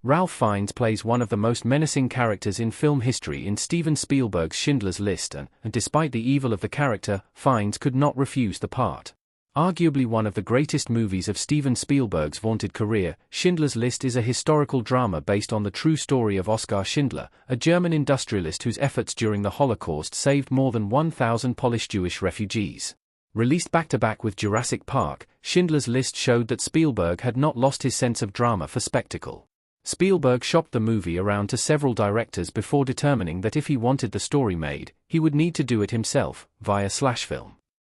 Ralph Fiennes plays one of the most menacing characters in film history in Steven Spielberg's Schindler's List and despite the evil of the character, Fiennes could not refuse the part. Arguably one of the greatest movies of Steven Spielberg's vaunted career, Schindler's List is a historical drama based on the true story of Oskar Schindler, a German industrialist whose efforts during the Holocaust saved more than 1,000 Polish Jewish refugees. Released back-to-back with Jurassic Park, Schindler's List showed that Spielberg had not lost his sense of drama for spectacle. Spielberg shopped the movie around to several directors before determining that if he wanted the story made, he would need to do it himself, via Slashfilm.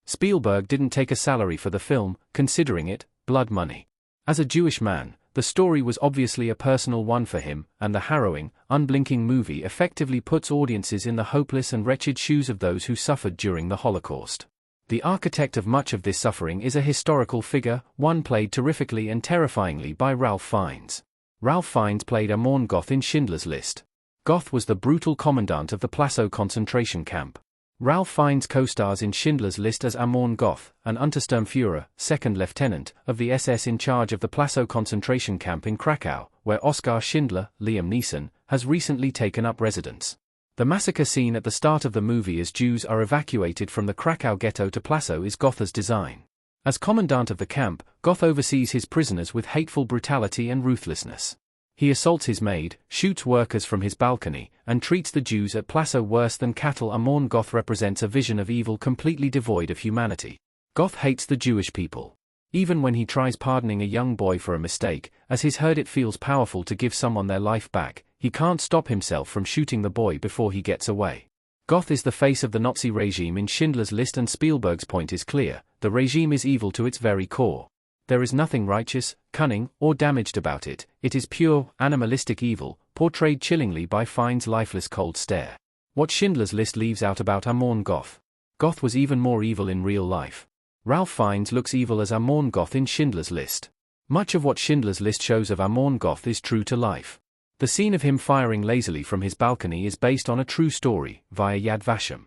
Spielberg didn't take a salary for the film, considering it blood money. As a Jewish man, the story was obviously a personal one for him, and the harrowing, unblinking movie effectively puts audiences in the hopeless and wretched shoes of those who suffered during the Holocaust. The architect of much of this suffering is a historical figure, one played terrifically and terrifyingly by Ralph Fiennes. Ralph Fiennes played Amon Goth in Schindler's List. Goth was the brutal commandant of the Plaszow concentration camp. Ralph Fiennes co-stars in Schindler's List as Amon Goth, an Untersturmführer, second lieutenant, of the SS in charge of the Plaszow concentration camp in Krakow, where Oskar Schindler, Liam Neeson, has recently taken up residence. The massacre scene at the start of the movie as Jews are evacuated from the Krakow ghetto to Plaszow is Goth's design. As commandant of the camp, Goth oversees his prisoners with hateful brutality and ruthlessness. He assaults his maid, shoots workers from his balcony, and treats the Jews at Plaszow worse than cattle. Amon Goth represents a vision of evil completely devoid of humanity. Goth hates the Jewish people. Even when he tries pardoning a young boy for a mistake, as he's heard it feels powerful to give someone their life back, he can't stop himself from shooting the boy before he gets away. Goth is the face of the Nazi regime in Schindler's List, and Spielberg's point is clear: the regime is evil to its very core. There is nothing righteous, cunning, or damaged about it. It is pure, animalistic evil, portrayed chillingly by Fiennes' lifeless cold stare. What Schindler's List leaves out about Amon Goth? Goth was even more evil in real life. Ralph Fiennes looks evil as Amon Goth in Schindler's List. Much of what Schindler's List shows of Amon Goth is true to life. The scene of him firing lazily from his balcony is based on a true story, via Yad Vashem.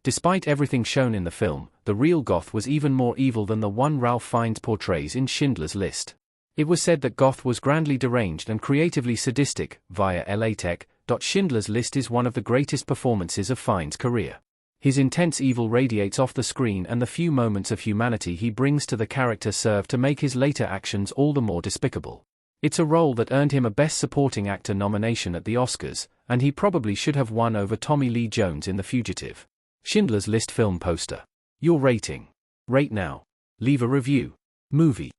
Despite everything shown in the film, the real Goth was even more evil than the one Ralph Fiennes portrays in Schindler's List. It was said that Goth was grandly deranged and creatively sadistic, via LA Tech. Schindler's List is one of the greatest performances of Fiennes' career. His intense evil radiates off the screen, and the few moments of humanity he brings to the character serve to make his later actions all the more despicable. It's a role that earned him a Best Supporting Actor nomination at the Oscars, and he probably should have won over Tommy Lee Jones in The Fugitive. Schindler's List film poster. Your rating. Rate now. Leave a review. Movie.